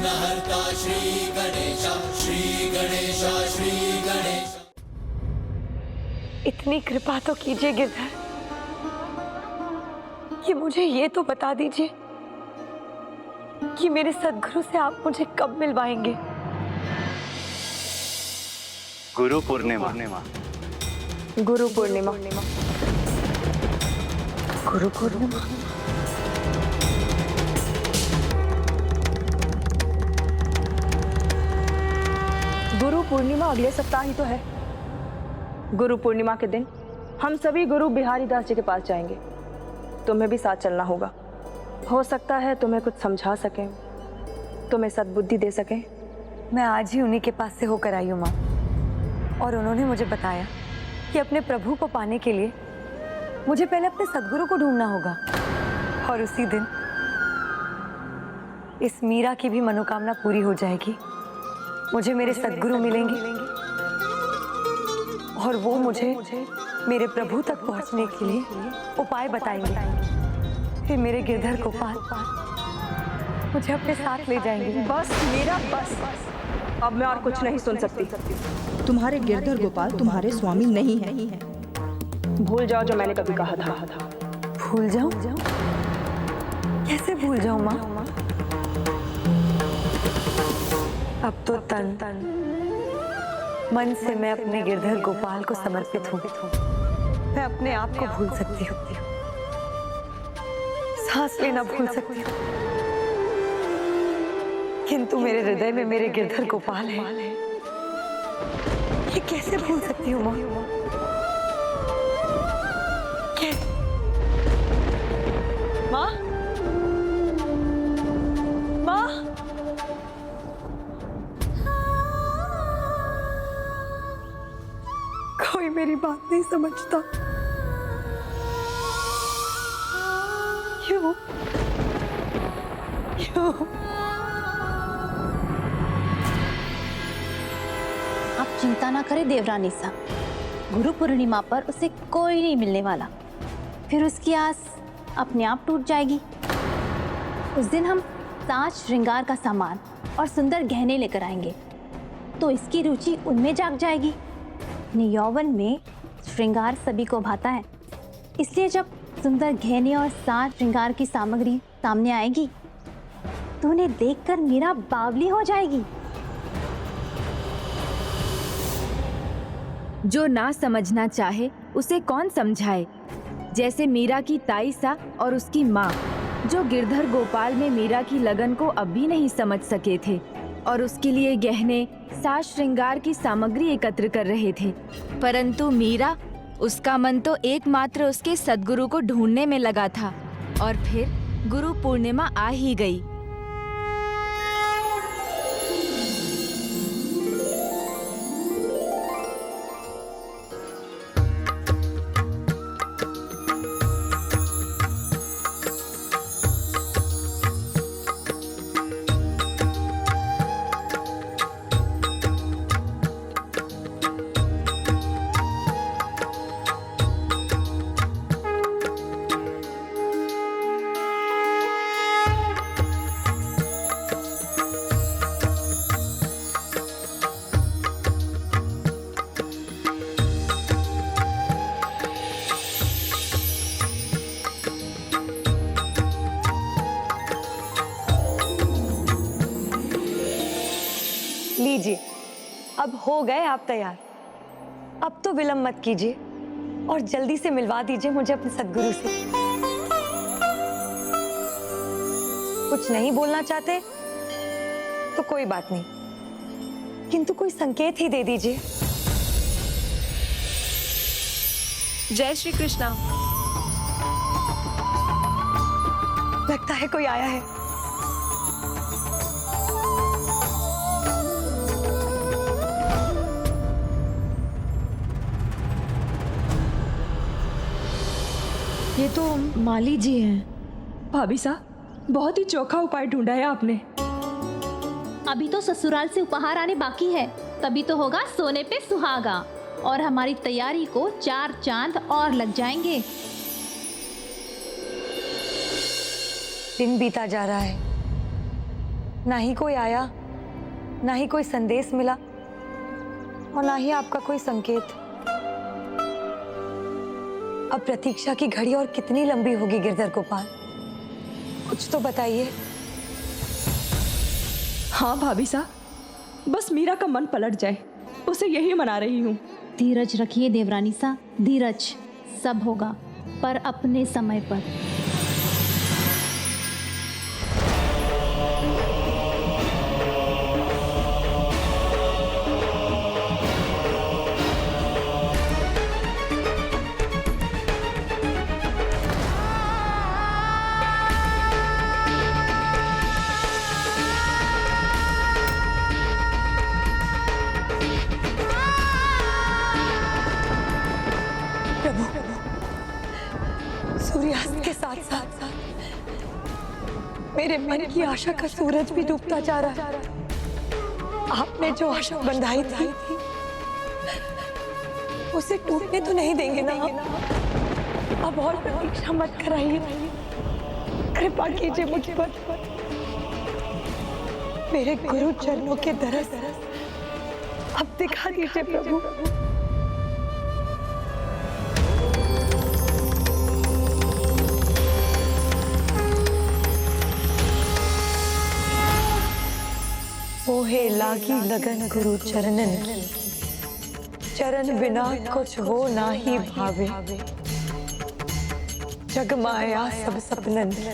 विघ्नहर्ता श्री गणेश, श्री गणेश, श्री गणेश। इतनी कृपा तो कीजिए गिरधर कि मुझे ये तो बता दीजिए कि मेरे सद्गुरु से आप मुझे कब मिलवाएंगे। गुरु पूर्णिमा। गुरु पूर्णिमा। गुरु पूर्णिमा। गुरु पूर्णिमा अगले सप्ताह ही तो है। गुरु पूर्णिमा के दिन हम सभी गुरु बिहारी दास जी के पास जाएंगे। तुम्हें भी साथ चलना होगा। हो सकता है तुम्हें कुछ समझा सकें, तुम्हें सद्बुद्धि दे सकें। मैं आज ही उन्हीं के पास से होकर आई हूँ माँ, और उन्होंने मुझे बताया कि अपने प्रभु को पाने के लिए मुझे पहले अपने सद्गुरु को ढूंढना होगा, और उसी दिन इस मीरा की भी मनोकामना पूरी हो जाएगी। मुझे मेरे सद्गुरु मिलेंगे और वो मुझे मेरे प्रभु तक पहुंचने के लिए उपाय बताएंगे। फिर मेरे गिरधर गोपाल मुझे अपने साथ ले जाएंगे। बस मेरा बस, अब मैं और कुछ नहीं सुन सकती। तुम्हारे गिरधर गोपाल तुम्हारे स्वामी नहीं है। भूल जाओ जो मैंने कभी कहा था। भूल जाऊं? कैसे भूल जाऊं माँ? अब तो तन मन से मैं अपने गिरधर गोपाल को समर्पित हूँ। मैं अपने आप को भूल सकती हूँ, सांस लेना भूल सकती हूँ, किंतु मेरे हृदय में मेरे गिरधर गोपाल है। ये कैसे भूल सकती हूँ माँ? कैसे? माँ, माँ, कोई मेरी बात नहीं समझता। क्यों? क्यों? आप चिंता ना करें देवरानी साहब, गुरु पूर्णिमा पर उसे कोई नहीं मिलने वाला। फिर उसकी आस अपने आप टूट जाएगी। उस दिन हम साज श्रृंगार का सामान और सुंदर गहने लेकर आएंगे, तो इसकी रुचि उनमें जाग जाएगी। अपने यौवन में श्रृंगार सभी को भाता है, इसलिए जब सुंदर गहने और साज श्रृंगार की सामग्री सामने आएगी तो उन्हें देखकर मीरा बावली हो जाएगी। जो ना समझना चाहे उसे कौन समझाए। जैसे मीरा की ताईसा और उसकी माँ, जो गिरधर गोपाल में मीरा की लगन को अब भी नहीं समझ सके थे और उसके लिए गहने साज श्रृंगार की सामग्री एकत्र कर रहे थे, परंतु मीरा, उसका मन तो एकमात्र उसके सद्गुरु को ढूंढने में लगा था। और फिर गुरु पूर्णिमा आ ही गई। लीजिए, अब हो गए आप तैयार। अब तो विलंब मत कीजिए और जल्दी से मिलवा दीजिए मुझे अपने सद्गुरु से। कुछ नहीं बोलना चाहते तो कोई बात नहीं, किंतु कोई संकेत ही दे दीजिए। जय श्री कृष्णा। लगता है कोई आया है। ये तो माली जी हैं। भाभी साहब, बहुत ही चोखा उपाय ढूंढा है आपने। अभी तो ससुराल से उपहार आने बाकी है, तभी तो होगा सोने पे सुहागा, और हमारी तैयारी को 4 चांद और लग जाएंगे। दिन बीता जा रहा है, ना ही कोई आया, ना ही कोई संदेश मिला और ना ही आपका कोई संकेत। अब प्रतीक्षा की घड़ी और कितनी लंबी होगी गिरधर गोपाल, कुछ तो बताइए। हाँ भाभी साहब, बस मीरा का मन पलट जाए, उसे यही मना रही हूँ। धीरज रखिए देवरानी सा, धीरज, सब होगा पर अपने समय पर। सूर्यास्त के साथ साथ मेरे मन की आशा का सूरज भी डूबता जा रहा है। आपने जो आशा बंधाई थी उसे टूटने तो नहीं देंगे ना? अब और प्रतीक्षा मत कराइए, कृपा कीजिए मुझ पर। मेरे गुरु चरणों के दरस अब दिखा दीजिए प्रभु। मोहे लागी लगन गुरु चरणन की, चरण बिना कुछ हो ना ही भावे। जग माया सब सपनन की,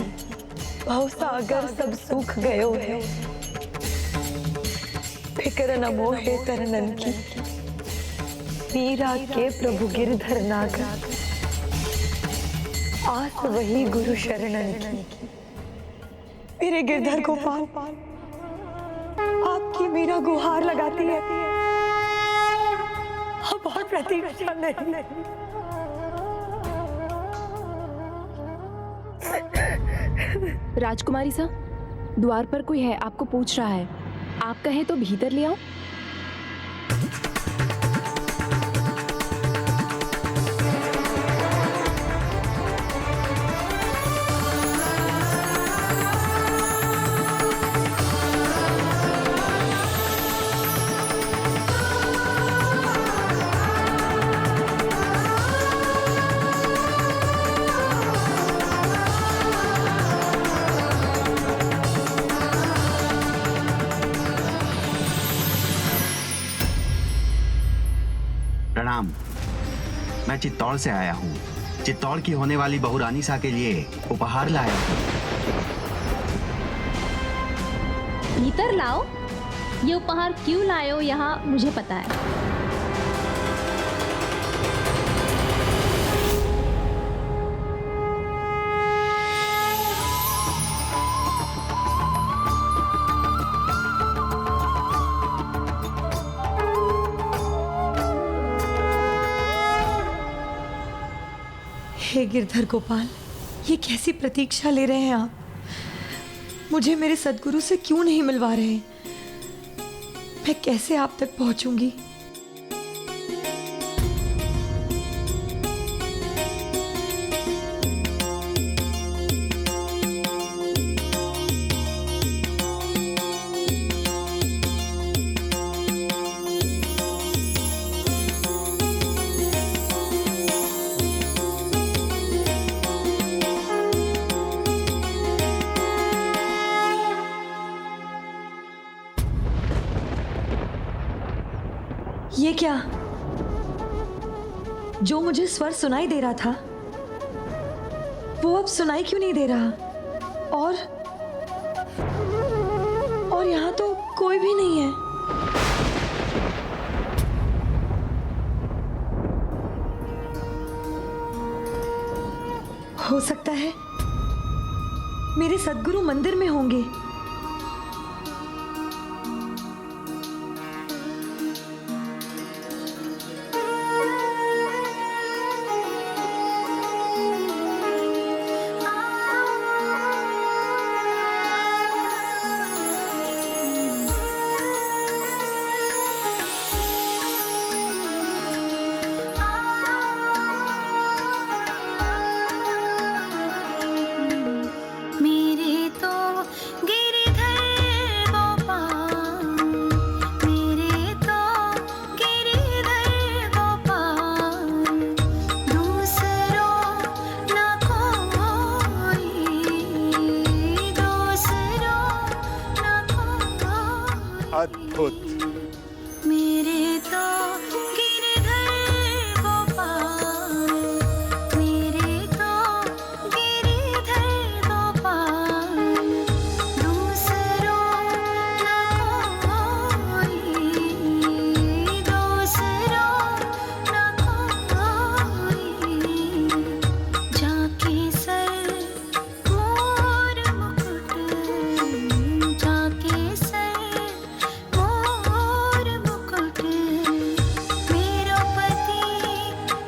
भव सागर सब सूख गयो है। फिक्र न मोहे तरनन की, मीरा के प्रभु गिरधर नागर। आस वही गुरु शरणन की। मेरे गिरधर गोपाल, आपकी मीरा गुहार लगाती है, अब और प्रतीक्षा नहीं। राजकुमारी सा, द्वार पर कोई है, आपको पूछ रहा है। आप कहें तो भीतर ले आओ। प्रणाम। मैं चित्तौड़ से आया हूँ। चित्तौड़ की होने वाली बहू रानीसा के लिए उपहार लाया हूँ। भीतर लाओ। ये उपहार क्यों लाए हो यहाँ मुझे पता है। हे गिरधर गोपाल, ये कैसी प्रतीक्षा ले रहे हैं आप? मुझे मेरे सद्गुरु से क्यों नहीं मिलवा रहे? मैं कैसे आप तक पहुंचूंगी? ये क्या? जो मुझे स्वर सुनाई दे रहा था वो अब सुनाई क्यों नहीं दे रहा? और यहाँ तो कोई भी नहीं है। हो सकता है मेरे सद्गुरु मंदिर में होंगे। मेरे तो गे अद्भुत। मेरे तो गिरधर गोपाल, मेरे तो गिरधर गोपाल, दूसरों न कोई, दूसरों न कोई, जाके सर मोर मुकुट, जाके सर मोर मुकुट, मेरो पति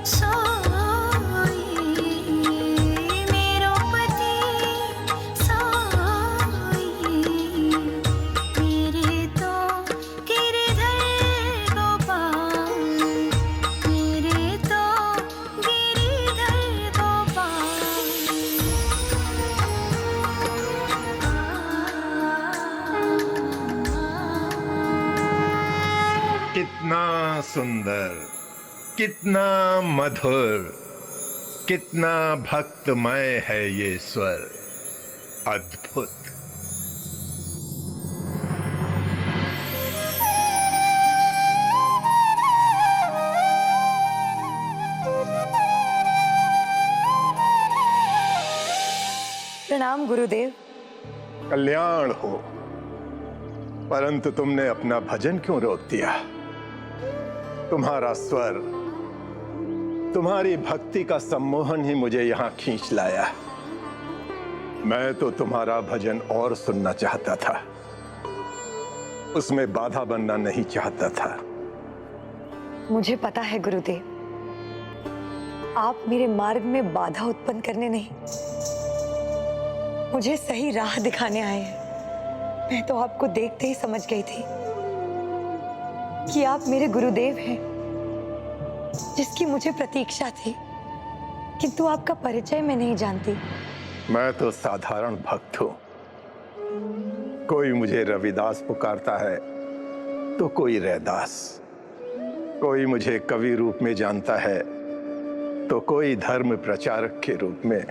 सोई, मेरो पति सोई, मेरे तो गिरधर गोपाल, मेरे तो गिरधर गोपाल। कितना सुंदर, कितना मधुर, कितना भक्तमय है ये स्वर। अद्भुत। प्रणाम गुरुदेव। कल्याण हो। परंतु तुमने अपना भजन क्यों रोक दिया? तुम्हारा स्वर, तुम्हारी भक्ति का सम्मोहन ही मुझे यहां खींच लाया। मैं तो तुम्हारा भजन और सुनना चाहता था, उसमें बाधा बनना नहीं चाहता था। मुझे पता है गुरुदेव, आप मेरे मार्ग में बाधा उत्पन्न करने नहीं, मुझे सही राह दिखाने आए हैं। मैं तो आपको देखते ही समझ गई थी कि आप मेरे गुरुदेव हैं, जिसकी मुझे प्रतीक्षा थी, किंतु आपका परिचय मैं नहीं जानती। मैं तो साधारण भक्त हूं। कोई मुझे रविदास पुकारता है तो कोई रैदास, कोई मुझे कवि रूप में जानता है तो कोई धर्म प्रचारक के रूप में।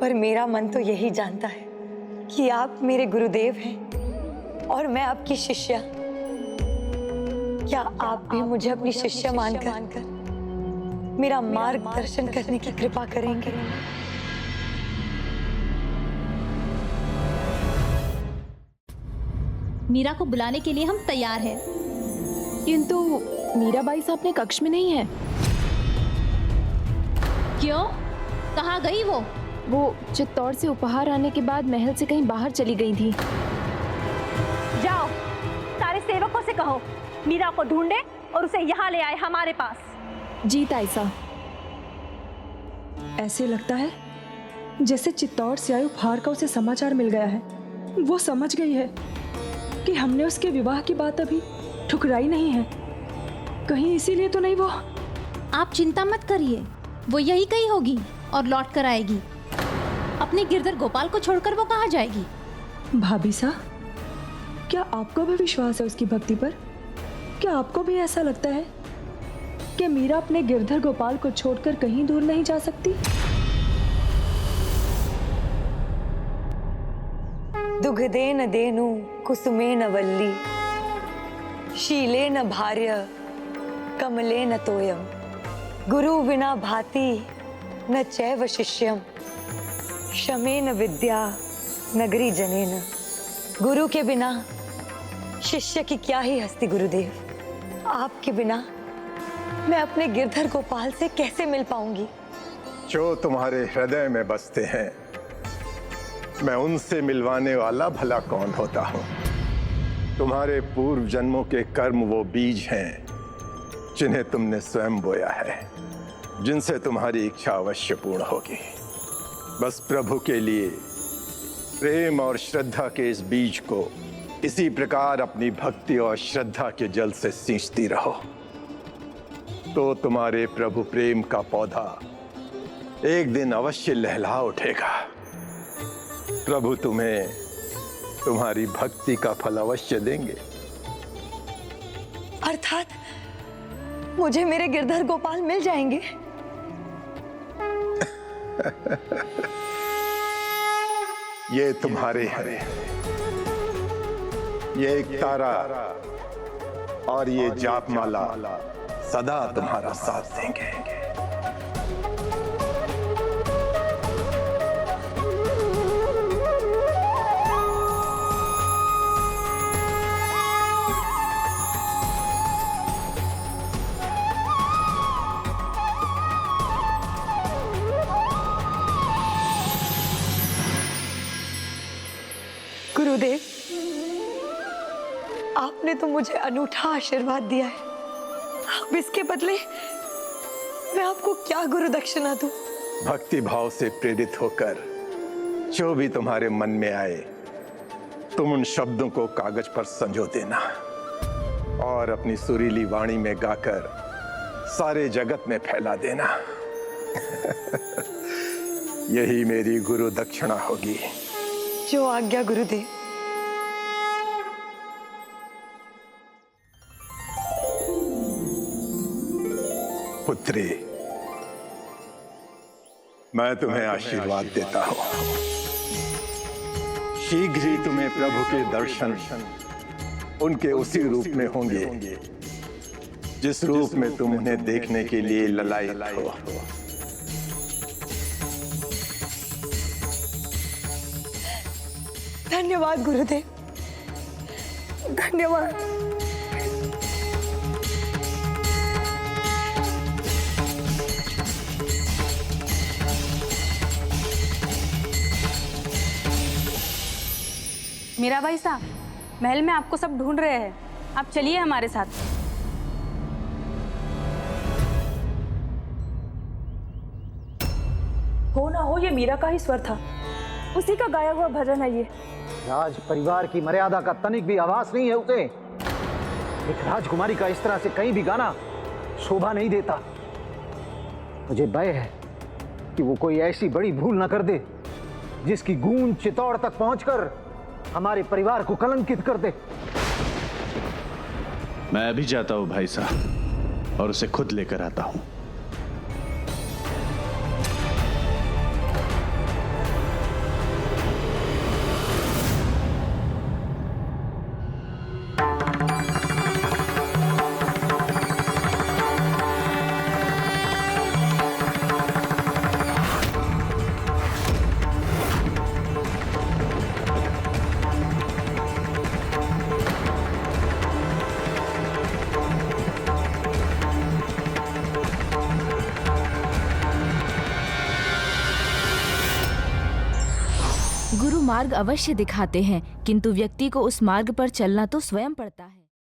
पर मेरा मन तो यही जानता है कि आप मेरे गुरुदेव हैं और मैं आपकी शिष्या। क्या आप भी मुझे अपनी शिष्या मानकर मेरा मार्गदर्शन करने की कृपा करेंगे? मीरा को बुलाने के लिए हम तैयार हैं। किंतु मीराबाई साहब अपने कक्ष में नहीं है। क्यों? कहाँ गई वो? वो चित्तौड़ से उपहार आने के बाद महल से कहीं बाहर चली गई थी। जाओ, सारे सेवकों से कहो मीरा को ढूंढे और उसे यहाँ ले आए हमारे पास। जी ताईसा। ऐसे लगता है जैसे चित्तौड़ से आए उपहार का उसे समाचार मिल गया है। वो समझ गई है कि हमने उसके विवाह की बात अभी ठुकराई नहीं है। कहीं इसीलिए तो नहीं वो। आप चिंता मत करिए, वो यही कहीं होगी और लौट कर आएगी। अपने गिरधर गोपाल को छोड़कर वो कहाँ जाएगी? भाभी सा, क्या आपको भी विश्वास है उसकी भक्ति पर? क्या आपको भी ऐसा लगता है कि मीरा अपने गिरधर गोपाल को छोड़कर कहीं दूर नहीं जा सकती? दुग्धेन देनु कुसुमेन वल्ली, शीलेन भार्य कमलेन तोयम, गुरु विना भाति न चैव शिष्यम, शमेन विद्या नगरी जनेन। गुरु के बिना शिष्य की क्या ही हस्ती गुरुदेव। आपके बिना मैं अपने गिरधर गोपाल से कैसे मिल पाऊंगी? जो तुम्हारे हृदय में बसते हैं, मैं उनसे मिलवाने वाला भला कौन होता हूं? तुम्हारे पूर्व जन्मों के कर्म वो बीज हैं जिन्हें तुमने स्वयं बोया है, जिनसे तुम्हारी इच्छा अवश्य पूर्ण होगी। बस प्रभु के लिए प्रेम और श्रद्धा के इस बीज को इसी प्रकार अपनी भक्ति और श्रद्धा के जल से सींचती रहो, तो तुम्हारे प्रभु प्रेम का पौधा एक दिन अवश्य लहला उठेगा। प्रभु तुम्हें तुम्हारी भक्ति का फल अवश्य देंगे। अर्थात मुझे मेरे गिरधर गोपाल मिल जाएंगे? ये तुम्हारे हैं, ये एक तारा और ये जापमाला सदा तुम्हारा साथ देंगे। गुरुदेव, आपने तो मुझे अनूठा आशीर्वाद दिया है। अब इसके बदले मैं आपको क्या गुरु दक्षिणा दूं? भक्ति भाव से प्रेरित होकर जो भी तुम्हारे मन में आए, तुम उन शब्दों को कागज पर संजो देना और अपनी सुरीली वाणी में गाकर सारे जगत में फैला देना। यही मेरी गुरु दक्षिणा होगी। जो आज्ञा गुरुदेव। पुत्री, मैं तुम्हें आशीर्वाद देता हूं। शीघ्र ही तुम्हें प्रभु के दर्शन उनके उसी रूप में होंगे जिस रूप में तुम उन्हें देखने के लिए ललायत हो। धन्यवाद गुरुदेव, धन्यवाद। मीराबाई साहब, महल में आपको सब ढूंढ रहे हैं, आप चलिए हमारे साथ। हो ना हो, ये मीरा का ही स्वर था, उसी का गाया हुआ भजन है ये। राज परिवार की मर्यादा का तनिक भी आभास नहीं है उसे। एक राजकुमारी का इस तरह से कहीं भी गाना शोभा नहीं देता। मुझे भय है कि वो कोई ऐसी बड़ी भूल ना कर दे जिसकी गूंज चित्तौड़ तक पहुंचकर हमारे परिवार को कलंकित कर दे। मैं अभी जाता हूं भाई साहब और उसे खुद लेकर आता हूं। गुरु मार्ग अवश्य दिखाते हैं, किंतु व्यक्ति को उस मार्ग पर चलना तो स्वयं पड़ता है।